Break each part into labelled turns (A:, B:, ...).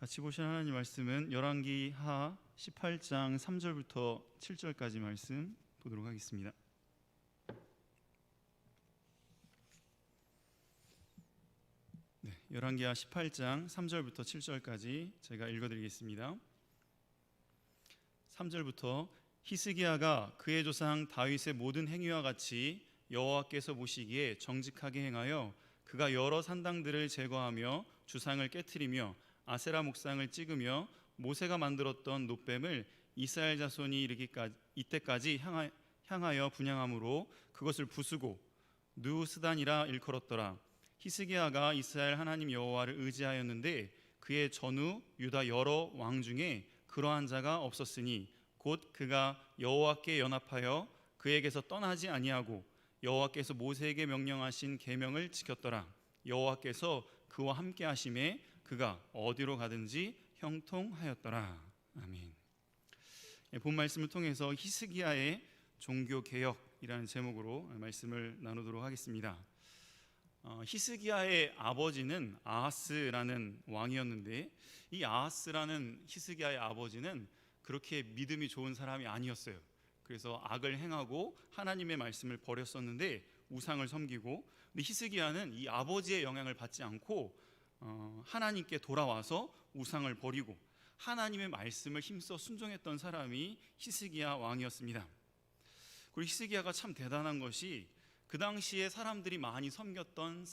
A: 같이 보실 하나님 말씀은 열왕기하 18장 3절부터 7절까지 말씀 보도록 하겠습니다. 열왕기하 18장 3절부터 7절까지 제가 읽어드리겠습니다. 3절부터 히스기야가 그의 조상 다윗의 모든 행위와 같이 여호와께서 보시기에 정직하게 행하여 그가 여러 산당들을 제거하며 주상을 깨트리며 아세라 목상을 찍으며 모세가 만들었던 놋뱀을 이스라엘 자손이 이때까지 향하여 분향함으로 그것을 부수고 느우스단이라 일컬었더라. 히스기야가 이스라엘 하나님 여호와를 의지하였는데 그의 전후 유다 여러 왕 중에 그러한 자가 없었으니 곧 그가 여호와께 연합하여 그에게서 떠나지 아니하고 여호와께서 모세에게 명령하신 계명을 지켰더라. 여호와께서 그와 함께 하심에 그가 어디로 가든지 형통하였더라. 아멘. 본 말씀을 통해서 히스기야의 종교개혁이라는 제목으로 말씀을 나누도록 하겠습니다. 히스기야의 아버지는 아하스라는 왕이었는데 이 아하스라는 히스기야의 아버지는 그렇게 믿음이 좋은 사람이 아니었어요. 그래서 악을 행하고 하나님의 말씀을 버렸었는데 우상을 섬기고, 근데 히스기야는 이 아버지의 영향을 받지 않고 하나님께 돌아와서 우상을 버리고 하나님의 말씀을 힘써 순종했던 사람이 히스기야 왕이었습니다. 그리고 히스기야가 참 대단한 것이 그 당시에 사람들이 많이 섬겼던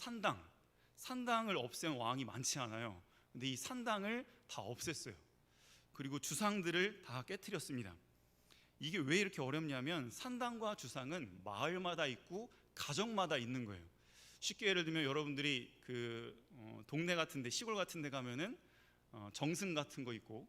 A: 산당을 없앤 왕이 많지 않아요. 근데 이 산당을 다 없앴어요. 그리고 주상들을 다 깨트렸습니다. 이게 왜 이렇게 어렵냐면 산당과 주상은 마을마다 있고 가정마다 있는 거예요. 쉽게 예를 들면 여러분들이 동네 같은데, 시골 같은데 가면은 정승 같은 거 있고,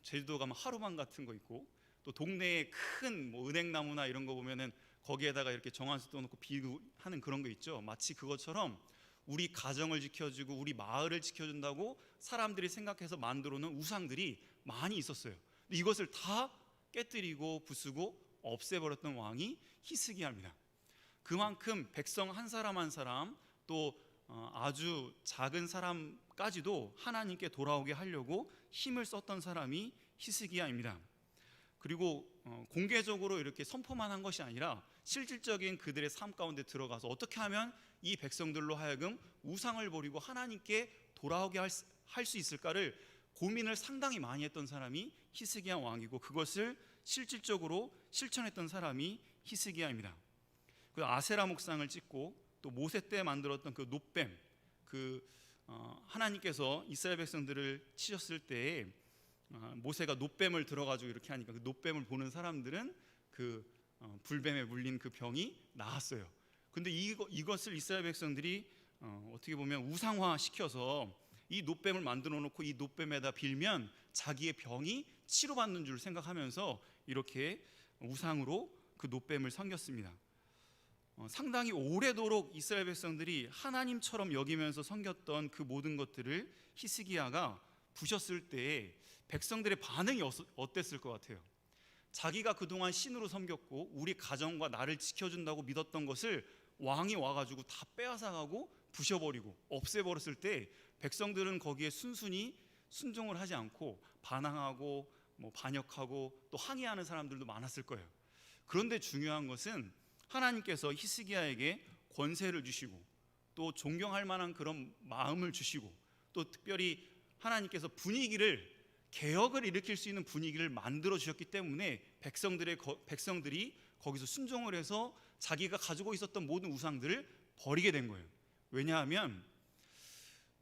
A: 제주도 가면 하루방 같은 거 있고, 또 동네에 큰 은행나무나 이런 거 보면은 거기에다가 이렇게 정한수 떠놓고 비유하는 그런 거 있죠. 마치 그것처럼 우리 가정을 지켜주고 우리 마을을 지켜준다고 사람들이 생각해서 만들어 놓은 우상들이 많이 있었어요. 근데 이것을 다 깨뜨리고 부수고 없애버렸던 왕이 히스기야입니다. 그만큼 백성 한 사람 한 사람, 또 아주 작은 사람까지도 하나님께 돌아오게 하려고 힘을 썼던 사람이 히스기야입니다. 그리고 공개적으로 이렇게 선포만 한 것이 아니라 실질적인 그들의 삶 가운데 들어가서 어떻게 하면 이 백성들로 하여금 우상을 버리고 하나님께 돌아오게 할 수 있을까를 고민을 상당히 많이 했던 사람이 히스기야 왕이고, 그것을 실질적으로 실천했던 사람이 히스기야입니다. 그 아세라 목상을 찍고, 또 모세 때 만들었던 그 놋뱀, 하나님께서 이스라엘 백성들을 치셨을 때에 모세가 놋뱀을 들어가지고 이렇게 하니까 그 놋뱀을 보는 사람들은 불뱀에 물린 그 병이 나았어요. 근데 이것을 이스라엘 백성들이 어떻게 보면 우상화 시켜서 이 놋뱀을 만들어 놓고 이 놋뱀에다 빌면 자기의 병이 치료받는 줄 생각하면서 이렇게 우상으로 그 놋뱀을 섬겼습니다. 상당히 오래도록 이스라엘 백성들이 하나님처럼 여기면서 섬겼던 그 모든 것들을 히스기야가 부셨을 때에 백성들의 반응이 어땠을 것 같아요? 자기가 그동안 신으로 섬겼고 우리 가정과 나를 지켜준다고 믿었던 것을 왕이 와가지고 다 빼앗아가고 부셔버리고 없애버렸을 때 백성들은 거기에 순순히 순종을 하지 않고 반항하고 반역하고 또 항의하는 사람들도 많았을 거예요. 그런데 중요한 것은 하나님께서 히스기야에게 권세를 주시고 또 존경할 만한 그런 마음을 주시고, 또 특별히 하나님께서 개혁을 일으킬 수 있는 분위기를 만들어 주셨기 때문에 백성들이 거기서 순종을 해서 자기가 가지고 있었던 모든 우상들을 버리게 된 거예요. 왜냐하면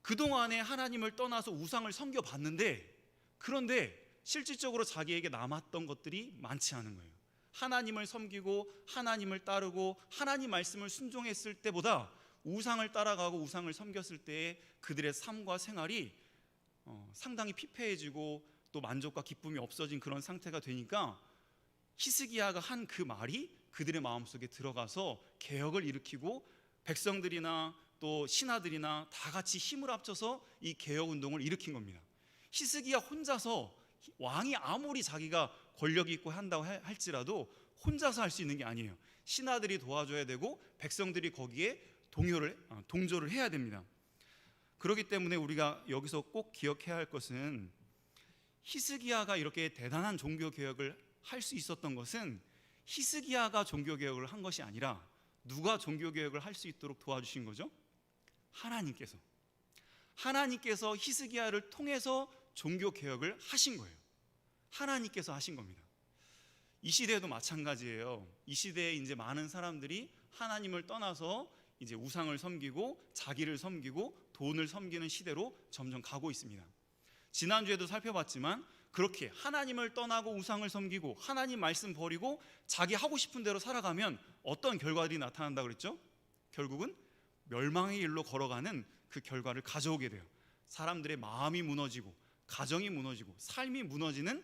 A: 그동안에 하나님을 떠나서 우상을 섬겨봤는데, 그런데 실질적으로 자기에게 남았던 것들이 많지 않은 거예요. 하나님을 섬기고 하나님을 따르고 하나님 말씀을 순종했을 때보다 우상을 따라가고 우상을 섬겼을 때의 그들의 삶과 생활이 상당히 피폐해지고 또 만족과 기쁨이 없어진 그런 상태가 되니까 히스기야가 한 그 말이 그들의 마음속에 들어가서 개혁을 일으키고 백성들이나 또 신하들이나 다 같이 힘을 합쳐서 이 개혁운동을 일으킨 겁니다. 히스기야 혼자서, 왕이 아무리 자기가 권력이 있고 한다고 할지라도 혼자서 할 수 있는 게 아니에요. 신하들이 도와줘야 되고 백성들이 거기에 동조를 해야 됩니다. 그렇기 때문에 우리가 여기서 꼭 기억해야 할 것은 히스기야가 이렇게 대단한 종교 개혁을 할 수 있었던 것은 히스기야가 종교 개혁을 한 것이 아니라 누가 종교 개혁을 할 수 있도록 도와주신 거죠? 하나님께서 히스기야를 통해서 종교 개혁을 하신 거예요. 하나님께서 하신 겁니다. 이 시대에도 마찬가지예요. 이 시대에 이제 많은 사람들이 하나님을 떠나서 이제 우상을 섬기고 자기를 섬기고 돈을 섬기는 시대로 점점 가고 있습니다. 지난주에도 살펴봤지만 그렇게 하나님을 떠나고 우상을 섬기고 하나님 말씀 버리고 자기 하고 싶은 대로 살아가면 어떤 결과들이 나타난다고 그랬죠? 결국은 멸망의 길로 걸어가는 그 결과를 가져오게 돼요. 사람들의 마음이 무너지고 가정이 무너지고 삶이 무너지는,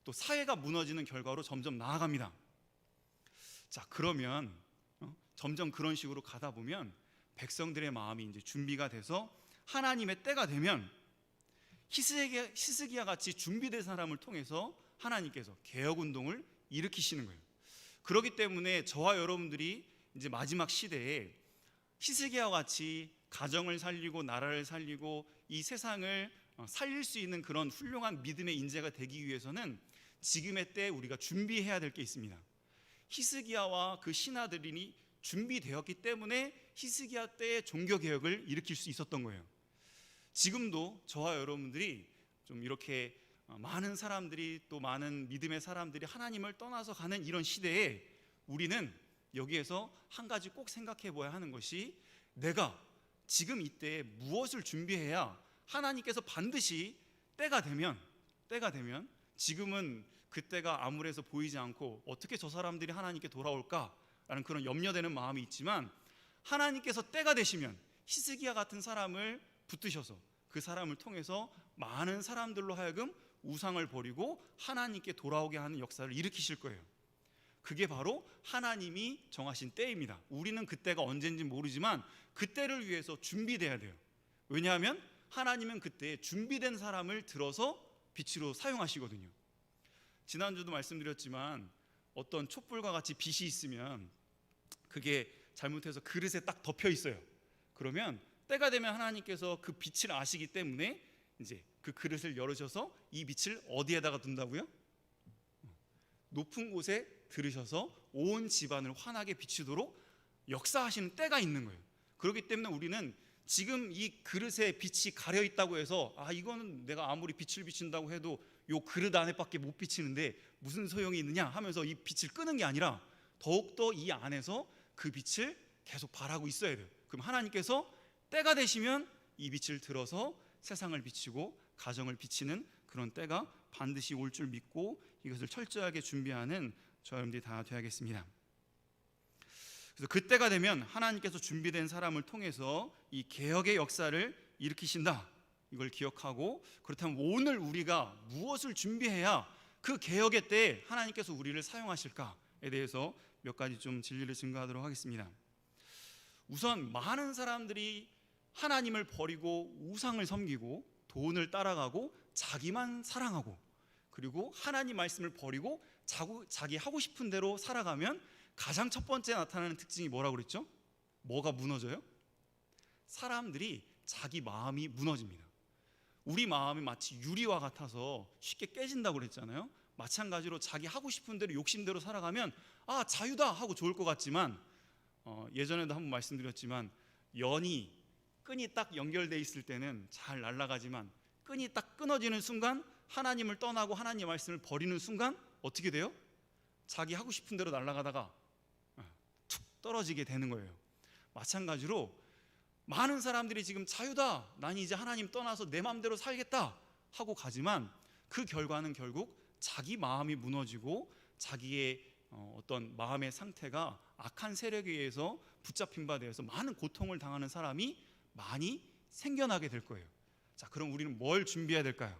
A: 또 사회가 무너지는 결과로 점점 나아갑니다. 자, 그러면 점점 그런 식으로 가다 보면 백성들의 마음이 이제 준비가 돼서 하나님의 때가 되면 히스기야 같이 준비된 사람을 통해서 하나님께서 개혁운동을 일으키시는 거예요. 그렇기 때문에 저와 여러분들이 이제 마지막 시대에 히스기야와 같이 가정을 살리고 나라를 살리고 이 세상을 살릴 수 있는 그런 훌륭한 믿음의 인재가 되기 위해서는 지금의 때에 우리가 준비해야 될 게 있습니다. 히스기야와 그 신하들이 준비되었기 때문에 히스기야 때의 종교개혁을 일으킬 수 있었던 거예요. 지금도 저와 여러분들이 좀 이렇게 많은 사람들이, 또 많은 믿음의 사람들이 하나님을 떠나서 가는 이런 시대에 우리는 여기에서 한 가지 꼭 생각해 봐야 하는 것이, 내가 지금 이때에 무엇을 준비해야 하나님께서 반드시 때가 되면 지금은 그때가 암울해서 보이지 않고 어떻게 저 사람들이 하나님께 돌아올까라는 그런 염려되는 마음이 있지만, 하나님께서 때가 되시면 히스기야 같은 사람을 붙드셔서 그 사람을 통해서 많은 사람들로 하여금 우상을 버리고 하나님께 돌아오게 하는 역사를 일으키실 거예요. 그게 바로 하나님이 정하신 때입니다. 우리는 그때가 언제인지 모르지만 그때를 위해서 준비돼야 돼요. 왜냐하면 하나님은 그때 준비된 사람을 들어서 빛으로 사용하시거든요. 지난주도 말씀드렸지만 어떤 촛불과 같이 빛이 있으면 그게 잘못해서 그릇에 딱 덮여 있어요. 그러면 때가 되면 하나님께서 그 빛을 아시기 때문에 이제 그 그릇을 열으셔서 이 빛을 어디에다가 둔다고요? 높은 곳에 들으셔서 온 집안을 환하게 비추도록 역사하시는 때가 있는 거예요. 그렇기 때문에 우리는 지금 이 그릇에 빛이 가려 있다고 해서 이거는 내가 아무리 빛을 비춘다고 해도 요 그릇 안에밖에 못 비치는데 무슨 소용이 있느냐 하면서 이 빛을 끄는 게 아니라 더욱더 이 안에서 그 빛을 계속 발하고 있어야 돼요. 그럼 하나님께서 때가 되시면 이 빛을 들어서 세상을 비추고 가정을 비치는 그런 때가 반드시 올 줄 믿고 이것을 철저하게 준비하는 저 여러분들이 다 되어야겠습니다. 그래서 그때가 되면 하나님께서 준비된 사람을 통해서 이 개혁의 역사를 일으키신다, 이걸 기억하고, 그렇다면 오늘 우리가 무엇을 준비해야 그 개혁의 때에 하나님께서 우리를 사용하실까에 대해서 몇 가지 좀 진리를 증거하도록 하겠습니다. 우선 많은 사람들이 하나님을 버리고 우상을 섬기고 돈을 따라가고 자기만 사랑하고, 그리고 하나님 말씀을 버리고 자기 하고 싶은 대로 살아가면 가장 첫 번째 나타나는 특징이 뭐라고 그랬죠? 뭐가 무너져요? 사람들이 자기 마음이 무너집니다. 우리 마음이 마치 유리와 같아서 쉽게 깨진다고 그랬잖아요. 마찬가지로 자기 하고 싶은 대로 욕심대로 살아가면 자유다 하고 좋을 것 같지만, 예전에도 한번 말씀드렸지만 끈이 딱 연결돼 있을 때는 잘 날아가지만 끈이 딱 끊어지는 순간, 하나님을 떠나고 하나님의 말씀을 버리는 순간 어떻게 돼요? 자기 하고 싶은 대로 날아가다가 툭 떨어지게 되는 거예요. 마찬가지로 많은 사람들이 지금 자유다, 난 이제 하나님 떠나서 내 마음대로 살겠다 하고 가지만 그 결과는 결국 자기 마음이 무너지고 자기의 어떤 마음의 상태가 악한 세력에 의해서 붙잡힌 바 되어서 많은 고통을 당하는 사람이 많이 생겨나게 될 거예요. 자, 그럼 우리는 뭘 준비해야 될까요?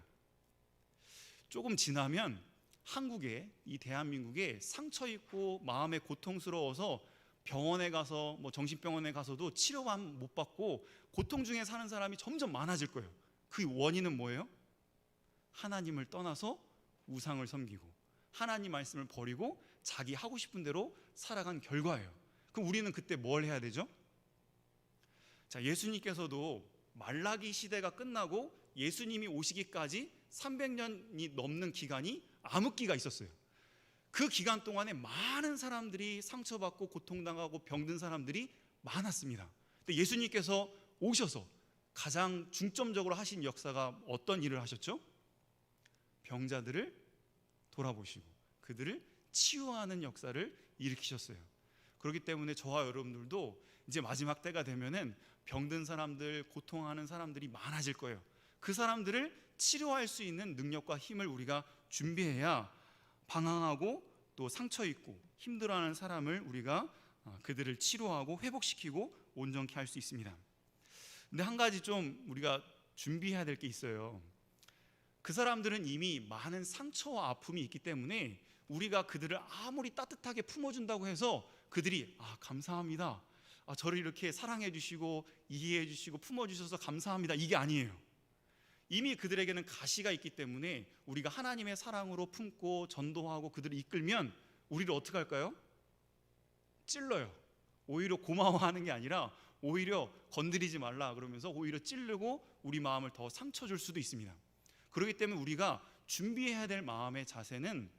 A: 조금 지나면 한국에, 이 대한민국에 상처 있고 마음에 고통스러워서 병원에 가서 정신병원에 가서도 치료만 못 받고 고통 중에 사는 사람이 점점 많아질 거예요. 그 원인은 뭐예요? 하나님을 떠나서 우상을 섬기고 하나님 말씀을 버리고 자기 하고 싶은 대로 살아간 결과예요. 그럼 우리는 그때 뭘 해야 되죠? 자, 예수님께서도 말라기 시대가 끝나고 예수님이 오시기까지 300년이 넘는 기간이 암흑기가 있었어요. 그 기간 동안에 많은 사람들이 상처받고 고통당하고 병든 사람들이 많았습니다. 근데 예수님께서 오셔서 가장 중점적으로 하신 역사가 어떤 일을 하셨죠? 병자들을 돌아보시고 그들을 치유하는 역사를 일으키셨어요. 그렇기 때문에 저와 여러분들도 이제 마지막 때가 되면은 병든 사람들, 고통하는 사람들이 많아질 거예요. 그 사람들을 치료할 수 있는 능력과 힘을 우리가 준비해야 방황하고 또 상처 있고 힘들어하는 사람을 우리가 그들을 치료하고 회복시키고 온전케 할 수 있습니다. 근데 한 가지 좀 우리가 준비해야 될 게 있어요. 그 사람들은 이미 많은 상처와 아픔이 있기 때문에 우리가 그들을 아무리 따뜻하게 품어준다고 해서 그들이 감사합니다, 저를 이렇게 사랑해 주시고 이해해 주시고 품어주셔서 감사합니다, 이게 아니에요. 이미 그들에게는 가시가 있기 때문에 우리가 하나님의 사랑으로 품고 전도하고 그들을 이끌면 우리를 어떻게 할까요? 찔러요. 오히려 고마워하는 게 아니라 오히려 건드리지 말라 그러면서 오히려 찌르고 우리 마음을 더 상처 줄 수도 있습니다. 그렇기 때문에 우리가 준비해야 될 마음의 자세는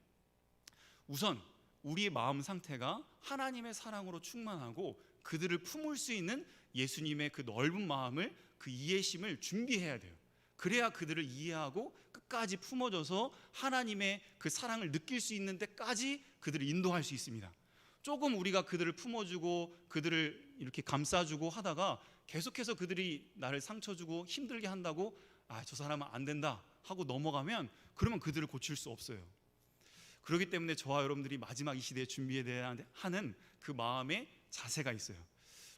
A: 우선 우리의 마음 상태가 하나님의 사랑으로 충만하고 그들을 품을 수 있는 예수님의 그 넓은 마음을, 그 이해심을 준비해야 돼요. 그래야 그들을 이해하고 끝까지 품어줘서 하나님의 그 사랑을 느낄 수 있는 데까지 그들을 인도할 수 있습니다. 조금 우리가 그들을 품어주고 그들을 이렇게 감싸주고 하다가 계속해서 그들이 나를 상처주고 힘들게 한다고 저 사람은 안 된다 하고 넘어가면 그러면 그들을 고칠 수 없어요. 그렇기 때문에 저와 여러분들이 마지막 이 시대에 준비해야 하는 그 마음의 자세가 있어요.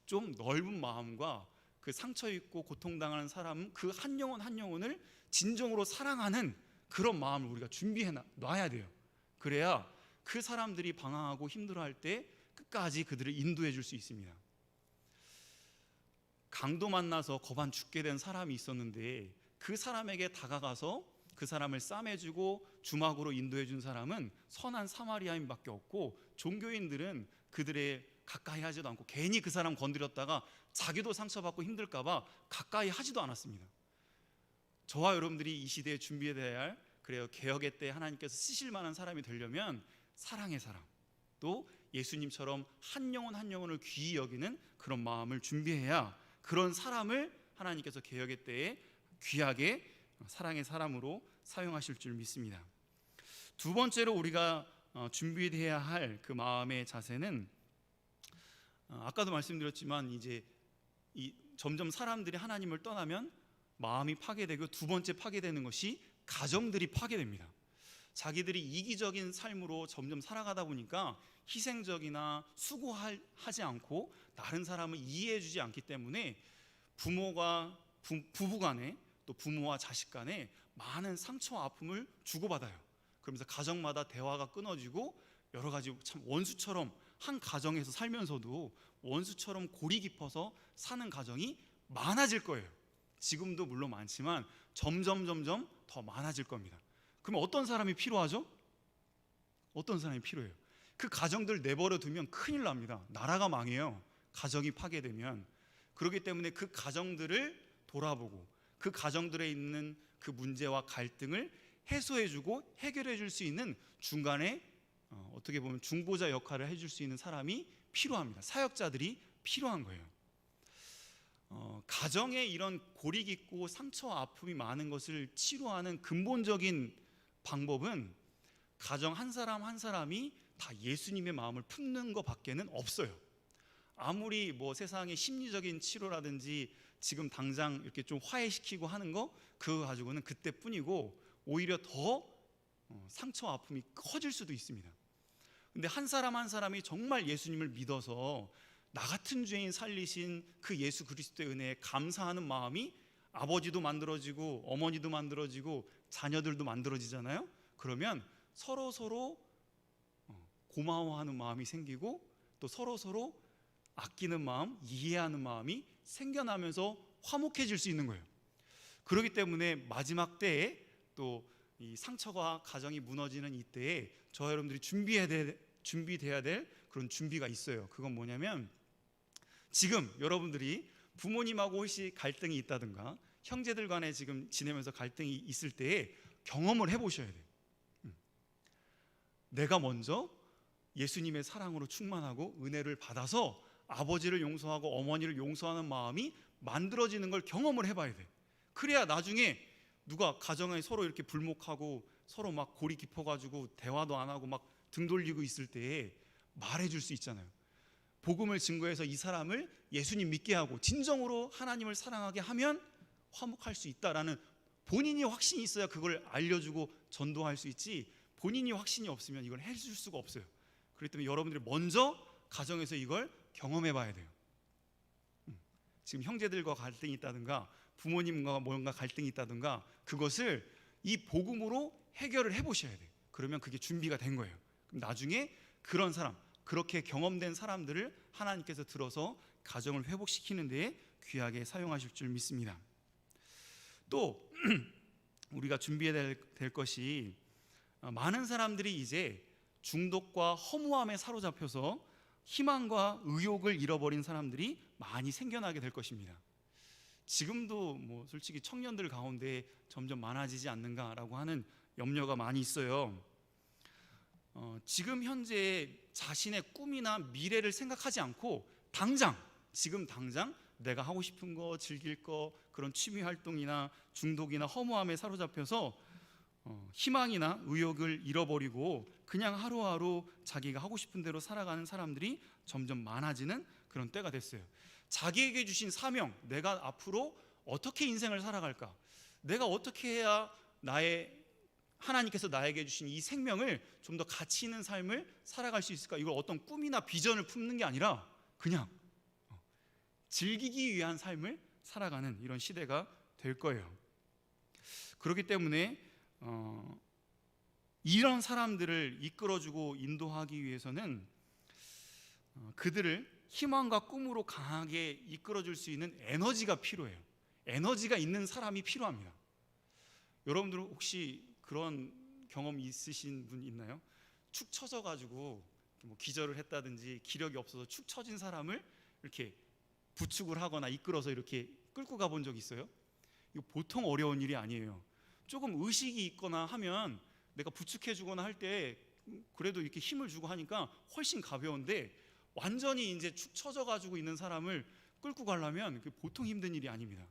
A: 좀 넓은 마음과 그 상처 있고 고통당하는 사람 그 한 영혼 한 영혼을 진정으로 사랑하는 그런 마음을 우리가 준비해 놔야 돼요. 그래야 그 사람들이 방황하고 힘들어할 때 끝까지 그들을 인도해 줄 수 있습니다. 강도 만나서 겁안 죽게 된 사람이 있었는데 그 사람에게 다가가서 그 사람을 싸매주고 주막으로 인도해 준 사람은 선한 사마리아인밖에 없고 종교인들은 그들의 가까이 하지도 않고 괜히 그 사람 건드렸다가 자기도 상처받고 힘들까 봐 가까이 하지도 않았습니다. 저와 여러분들이 이 시대에 준비해야 할, 그래요, 개혁의 때 하나님께서 쓰실 만한 사람이 되려면 사랑의 사람, 또 예수님처럼 한 영혼 한 영혼을 귀히 여기는 그런 마음을 준비해야 그런 사람을 하나님께서 개혁의 때에 귀하게 사랑의 사람으로 사용하실 줄 믿습니다. 두 번째로 우리가 준비해야 할 그 마음의 자세는 아까도 말씀드렸지만 이제 점점 사람들이 하나님을 떠나면 마음이 파괴되고 두 번째 파괴되는 것이 가정들이 파괴됩니다. 자기들이 이기적인 삶으로 점점 살아가다 보니까 희생적이나 수고하지 않고 다른 사람을 이해해주지 않기 때문에 부모가 부부 간에 또 부모와 자식 간에 많은 상처와 아픔을 주고받아요. 그러면서 가정마다 대화가 끊어지고 여러 가지 참 원수처럼 한 가정에서 살면서도 원수처럼 골이 깊어서 사는 가정이 많아질 거예요. 지금도 물론 많지만 점점 더 많아질 겁니다. 그럼 어떤 사람이 필요하죠? 어떤 사람이 필요해요? 그 가정들 내버려 두면 큰일 납니다. 나라가 망해요. 가정이 파괴되면. 그렇기 때문에 그 가정들을 돌아보고 그 가정들에 있는 그 문제와 갈등을 해소해주고 해결해줄 수 있는 중간에 어떻게 보면 중보자 역할을 해줄 수 있는 사람이 필요합니다. 사역자들이 필요한 거예요. 가정에 이런 골이 깊고 상처와 아픔이 많은 것을 치료하는 근본적인 방법은 가정 한 사람 한 사람이 다 예수님의 마음을 품는 것밖에는 없어요. 아무리 뭐 세상의 심리적인 치료라든지 지금 당장 이렇게 좀 화해시키고 하는 거 그거 가지고는 그때뿐이고 오히려 더 상처와 아픔이 커질 수도 있습니다. 근데 한 사람 한 사람이 정말 예수님을 믿어서 나 같은 죄인 살리신 그 예수 그리스도의 은혜에 감사하는 마음이 아버지도 만들어지고 어머니도 만들어지고 자녀들도 만들어지잖아요. 그러면 서로 고마워하는 마음이 생기고 또 서로 아끼는 마음, 이해하는 마음이 생겨나면서 화목해질 수 있는 거예요. 그렇기 때문에 마지막 때에 또 이 상처가 가정이 무너지는 이때에 저와 여러분들이 준비돼야 될 그런 준비가 있어요. 그건 뭐냐면 지금 여러분들이 부모님하고 혹시 갈등이 있다든가 형제들 간에 지금 지내면서 갈등이 있을 때에 경험을 해보셔야 돼요. 내가 먼저 예수님의 사랑으로 충만하고 은혜를 받아서 아버지를 용서하고 어머니를 용서하는 마음이 만들어지는 걸 경험을 해봐야 돼. 그래야 나중에 누가 가정에 서로 이렇게 불목하고 서로 막 골이 깊어가지고 대화도 안 하고 막 등 돌리고 있을 때에 말해줄 수 있잖아요. 복음을 증거해서 이 사람을 예수님 믿게 하고 진정으로 하나님을 사랑하게 하면 화목할 수 있다라는 본인이 확신이 있어야 그걸 알려주고 전도할 수 있지, 본인이 확신이 없으면 이걸 해줄 수가 없어요. 그렇기 때문에 여러분들이 먼저 가정에서 이걸 경험해 봐야 돼요. 지금 형제들과 갈등이 있다든가 부모님과 뭔가 갈등이 있다든가 그것을 이 복음으로 해결을 해보셔야 돼요. 그러면 그게 준비가 된 거예요. 그럼 나중에 그런 사람, 그렇게 경험된 사람들을 하나님께서 들어서 가정을 회복시키는 데에 귀하게 사용하실 줄 믿습니다. 또 우리가 준비해야 될 것이, 많은 사람들이 이제 중독과 허무함에 사로잡혀서 희망과 의욕을 잃어버린 사람들이 많이 생겨나게 될 것입니다. 지금도 뭐 솔직히 청년들 가운데 점점 많아지지 않는가라고 하는 염려가 많이 있어요. 지금 현재 자신의 꿈이나 미래를 생각하지 않고 지금 당장 내가 하고 싶은 거, 즐길 거, 그런 취미 활동이나 중독이나 허무함에 사로잡혀서 희망이나 의욕을 잃어버리고 그냥 하루하루 자기가 하고 싶은 대로 살아가는 사람들이 점점 많아지는 그런 때가 됐어요. 자기에게 주신 사명, 내가 앞으로 어떻게 인생을 살아갈까, 내가 어떻게 해야 하나님께서 나에게 주신 이 생명을 좀 더 가치 있는 삶을 살아갈 수 있을까, 이걸 어떤 꿈이나 비전을 품는 게 아니라 그냥 즐기기 위한 삶을 살아가는 이런 시대가 될 거예요. 그렇기 때문에 이런 사람들을 이끌어주고 인도하기 위해서는 그들을 희망과 꿈으로 강하게 이끌어줄 수 있는 에너지가 필요해요. 에너지가 있는 사람이 필요합니다. 여러분들은 혹시 그런 경험 있으신 분 있나요? 축 처져 가지고 뭐 기절을 했다든지 기력이 없어서 축 처진 사람을 이렇게 부축을 하거나 이끌어서 이렇게 끌고 가본 적 있어요? 이거 보통 어려운 일이 아니에요. 조금 의식이 있거나 하면 내가 부축해 주거나 할 때 그래도 이렇게 힘을 주고 하니까 훨씬 가벼운데, 완전히 이제 축 처져 가지고 있는 사람을 끌고 가려면 보통 힘든 일이 아닙니다.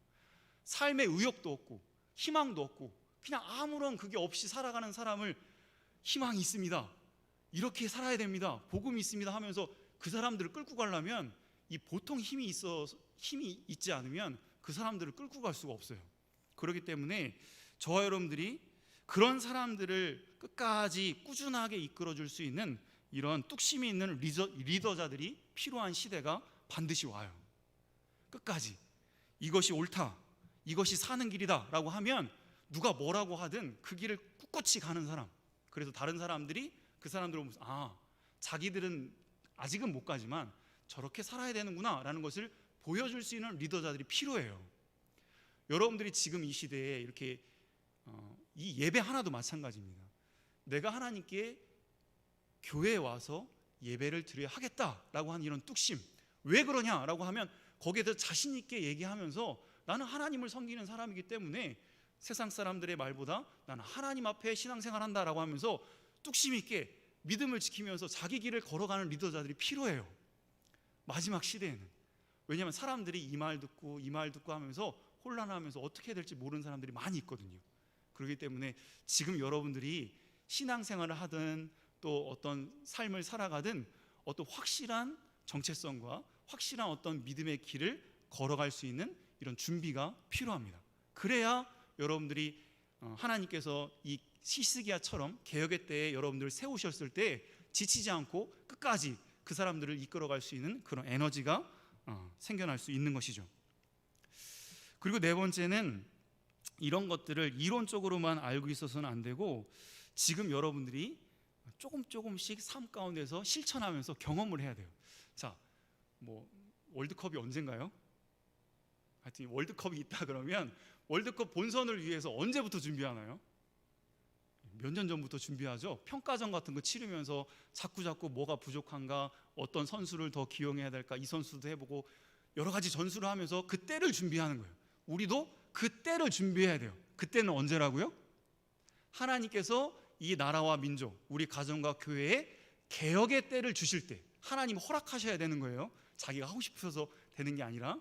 A: 삶의 의욕도 없고 희망도 없고 그냥 아무런 그게 없이 살아가는 사람을 희망이 있습니다, 이렇게 살아야 됩니다, 복음이 있습니다 하면서 그 사람들을 끌고 가려면 이 보통 힘이 있지 않으면 그 사람들을 끌고 갈 수가 없어요. 그렇기 때문에 저와 여러분들이 그런 사람들을 끝까지 꾸준하게 이끌어줄 수 있는 이런 뚝심이 있는 리더자들이 필요한 시대가 반드시 와요. 끝까지 이것이 옳다, 이것이 사는 길이다 라고 하면 누가 뭐라고 하든 그 길을 꿋꿋이 가는 사람, 그래서 다른 사람들이 그 사람들을 보면서 자기들은 아직은 못 가지만 저렇게 살아야 되는구나 라는 것을 보여줄 수 있는 리더자들이 필요해요. 여러분들이 지금 이 시대에 이렇게 이 예배 하나도 마찬가지입니다. 내가 하나님께 교회에 와서 예배를 드려야 하겠다라고 하는 이런 뚝심, 왜 그러냐라고 하면 거기에 대해서 자신 있게 얘기하면서 나는 하나님을 섬기는 사람이기 때문에 세상 사람들의 말보다 나는 하나님 앞에 신앙생활한다라고 하면서 뚝심 있게 믿음을 지키면서 자기 길을 걸어가는 리더자들이 필요해요, 마지막 시대에는. 왜냐하면 사람들이 이 말 듣고 이 말 듣고 하면서 혼란하면서 어떻게 해야 될지 모르는 사람들이 많이 있거든요. 그렇기 때문에 지금 여러분들이 신앙생활을 하든 또 어떤 삶을 살아가든 어떤 확실한 정체성과 확실한 어떤 믿음의 길을 걸어갈 수 있는 이런 준비가 필요합니다. 그래야 여러분들이 하나님께서 이 히스기야처럼 개혁의 때에 여러분들을 세우셨을 때 지치지 않고 끝까지 그 사람들을 이끌어갈 수 있는 그런 에너지가 생겨날 수 있는 것이죠. 그리고 네 번째는 이런 것들을 이론적으로만 알고 있어서는 안 되고 지금 여러분들이 조금씩 삶 가운데서 실천하면서 경험을 해야 돼요. 자, 뭐 월드컵이 언젠가요? 하여튼 월드컵이 있다 그러면 월드컵 본선을 위해서 언제부터 준비하나요? 몇 년 전부터 준비하죠. 평가전 같은 거 치르면서 자꾸 뭐가 부족한가, 어떤 선수를 더 기용해야 될까, 이 선수도 해보고 여러 가지 전술을 하면서 그 때를 준비하는 거예요. 우리도 그 때를 준비해야 돼요. 그때는 언제라고요? 하나님께서 이 나라와 민족, 우리 가정과 교회에 개혁의 때를 주실 때 하나님 허락하셔야 되는 거예요. 자기가 하고 싶어서 되는 게 아니라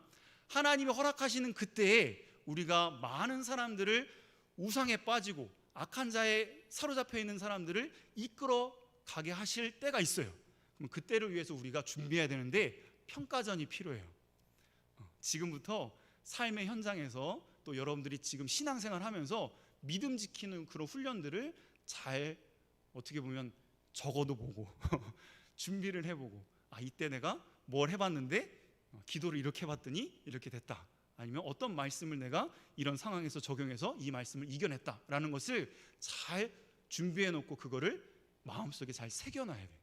A: 하나님이 허락하시는 그때에 우리가 많은 사람들을 우상에 빠지고 악한 자에 사로잡혀 있는 사람들을 이끌어 가게 하실 때가 있어요. 그럼 그 때를 위해서 우리가 준비해야 되는데 평가전이 필요해요. 지금부터 삶의 현장에서 또 여러분들이 지금 신앙생활 하면서 믿음 지키는 그런 훈련들을 잘 어떻게 보면 적어도 보고 준비를 해보고, 이때 내가 뭘 해봤는데 기도를 이렇게 해봤더니 이렇게 됐다, 아니면 어떤 말씀을 내가 이런 상황에서 적용해서 이 말씀을 이겨냈다라는 것을 잘 준비해 놓고 그거를 마음속에 잘 새겨놔야 돼.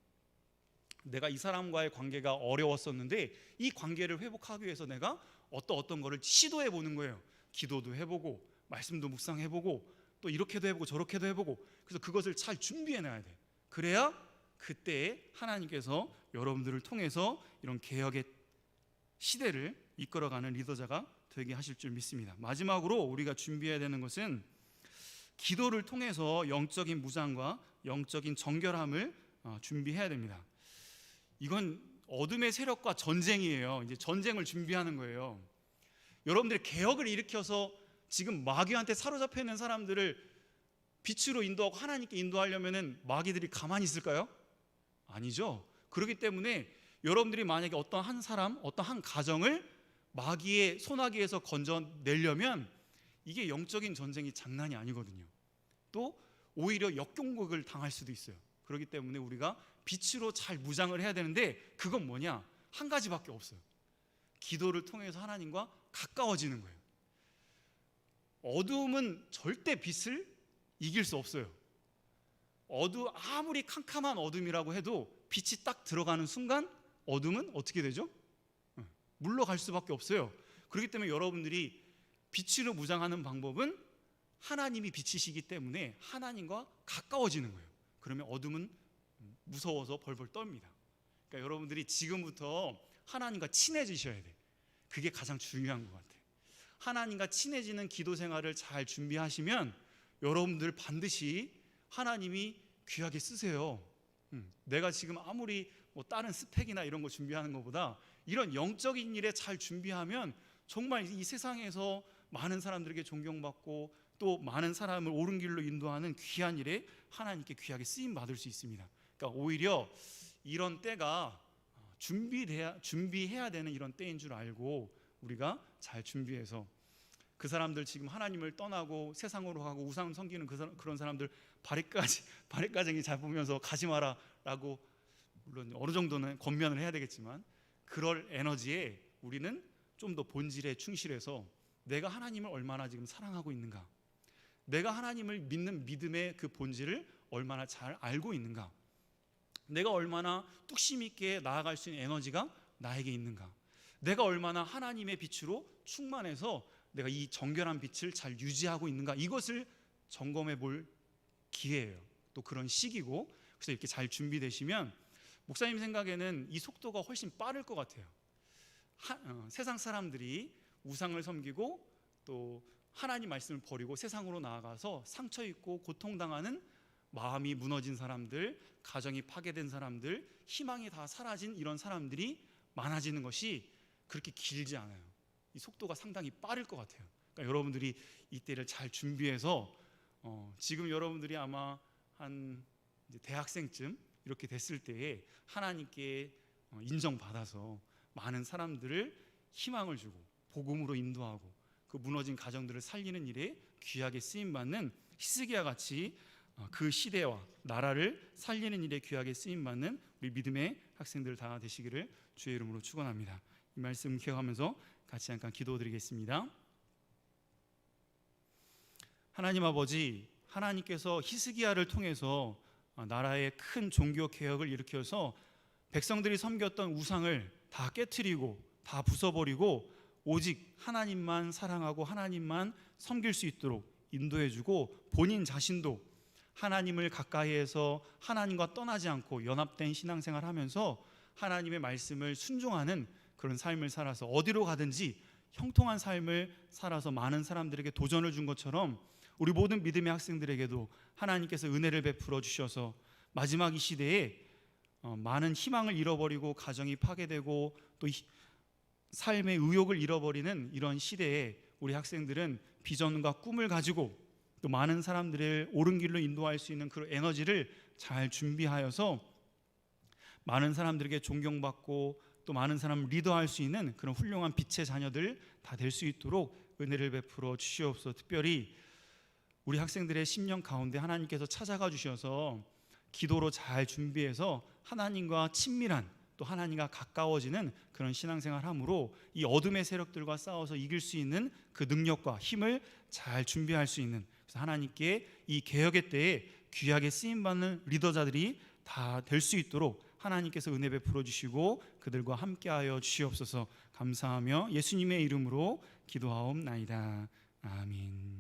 A: 내가 이 사람과의 관계가 어려웠었는데 이 관계를 회복하기 위해서 내가 어떤 거를 시도해 보는 거예요. 기도도 해보고 말씀도 묵상해보고 또 이렇게도 해보고 저렇게도 해보고, 그래서 그것을 잘 준비해놔야 돼. 그래야 그때에 하나님께서 여러분들을 통해서 이런 개혁의 시대를 이끌어가는 리더자가 되게 하실 줄 믿습니다. 마지막으로 우리가 준비해야 되는 것은 기도를 통해서 영적인 무장과 영적인 정결함을 준비해야 됩니다. 이건 어둠의 세력과 전쟁이에요. 이제 전쟁을 준비하는 거예요. 여러분들이 개혁을 일으켜서 지금 마귀한테 사로잡혀 있는 사람들을 빛으로 인도하고 하나님께 인도하려면은 마귀들이 가만히 있을까요? 아니죠. 그렇기 때문에 여러분들이 만약에 어떤 한 사람, 어떤 한 가정을 마귀의 소나기에서 건져내려면 이게 영적인 전쟁이 장난이 아니거든요. 또 오히려 역경극을 당할 수도 있어요. 그렇기 때문에 우리가 빛으로 잘 무장을 해야 되는데 그건 뭐냐? 한 가지밖에 없어요. 기도를 통해서 하나님과 가까워지는 거예요. 어둠은 절대 빛을 이길 수 없어요. 아무리 캄캄한 어둠이라고 해도 빛이 딱 들어가는 순간 어둠은 어떻게 되죠? 물러갈 수밖에 없어요. 그렇기 때문에 여러분들이 빛으로 무장하는 방법은 하나님이 빛이시기 때문에 하나님과 가까워지는 거예요. 그러면 어둠은 무서워서 벌벌 떱니다. 그러니까 여러분들이 지금부터 하나님과 친해지셔야 돼. 그게 가장 중요한 것 같아요. 하나님과 친해지는 기도 생활을 잘 준비하시면 여러분들 반드시 하나님이 귀하게 쓰세요. 내가 지금 아무리 다른 스펙이나 이런 거 준비하는 것보다 이런 영적인 일에 잘 준비하면 정말 이 세상에서 많은 사람들에게 존경받고 또 많은 사람을 옳은 길로 인도하는 귀한 일에 하나님께 귀하게 쓰임 받을 수 있습니다. 그러니까 오히려 이런 때가 준비해야 되는 이런 때인 줄 알고 우리가 잘 준비해서 그 사람들 지금 하나님을 떠나고 세상으로 가고 우상 섬기는 그런 사람들 바리까쟁이 잘 보면서 가지 마라 라고, 물론 어느 정도는 권면을 해야 되겠지만 그럴 에너지에 우리는 좀 더 본질에 충실해서 내가 하나님을 얼마나 지금 사랑하고 있는가, 내가 하나님을 믿는 믿음의 그 본질을 얼마나 잘 알고 있는가, 내가 얼마나 뚝심 있게 나아갈 수 있는 에너지가 나에게 있는가, 내가 얼마나 하나님의 빛으로 충만해서 내가 이 정결한 빛을 잘 유지하고 있는가, 이것을 점검해 볼 기회예요. 또 그런 시기고, 그래서 이렇게 잘 준비되시면 목사님 생각에는 이 속도가 훨씬 빠를 것 같아요. 세상 사람들이 우상을 섬기고 또 하나님 말씀을 버리고 세상으로 나아가서 상처 입고 고통당하는, 마음이 무너진 사람들, 가정이 파괴된 사람들, 희망이 다 사라진 이런 사람들이 많아지는 것이 그렇게 길지 않아요. 이 속도가 상당히 빠를 것 같아요. 그러니까 여러분들이 이때를 잘 준비해서 지금 여러분들이 아마 한 이제 대학생쯤 이렇게 됐을 때에 하나님께 인정받아서 많은 사람들을 희망을 주고 복음으로 인도하고 그 무너진 가정들을 살리는 일에 귀하게 쓰임받는 히스기야 같이 그 시대와 나라를 살리는 일에 귀하게 쓰임받는 우리 믿음의 학생들 다 되시기를 주의 이름으로 축원합니다. 이 말씀 기억하면서 같이 잠깐 기도드리겠습니다. 하나님 아버지, 하나님께서 히스기야를 통해서 나라의 큰 종교 개혁을 일으켜서 백성들이 섬겼던 우상을 다 깨트리고 다 부숴버리고 오직 하나님만 사랑하고 하나님만 섬길 수 있도록 인도해주고 본인 자신도 하나님을 가까이해서 하나님과 떠나지 않고 연합된 신앙생활을 하면서 하나님의 말씀을 순종하는 그런 삶을 살아서 어디로 가든지 형통한 삶을 살아서 많은 사람들에게 도전을 준 것처럼 우리 모든 믿음의 학생들에게도 하나님께서 은혜를 베풀어 주셔서 마지막 이 시대에 많은 희망을 잃어버리고 가정이 파괴되고 또 삶의 의욕을 잃어버리는 이런 시대에 우리 학생들은 비전과 꿈을 가지고 또 많은 사람들을 옳은 길로 인도할 수 있는 그런 에너지를 잘 준비하여서 많은 사람들에게 존경받고 또 많은 사람을 리더할 수 있는 그런 훌륭한 빛의 자녀들 다 될 수 있도록 은혜를 베풀어 주시옵소서. 특별히 우리 학생들의 심령 가운데 하나님께서 찾아가 주셔서 기도로 잘 준비해서 하나님과 친밀한 또 하나님과 가까워지는 그런 신앙생활 함으로 이 어둠의 세력들과 싸워서 이길 수 있는 그 능력과 힘을 잘 준비할 수 있는, 그래서 하나님께 이 개혁의 때에 귀하게 쓰임받는 리더자들이 다 될 수 있도록 하나님께서 은혜 베풀어 주시고 그들과 함께하여 주시옵소서. 감사하며 예수님의 이름으로 기도하옵나이다. 아멘.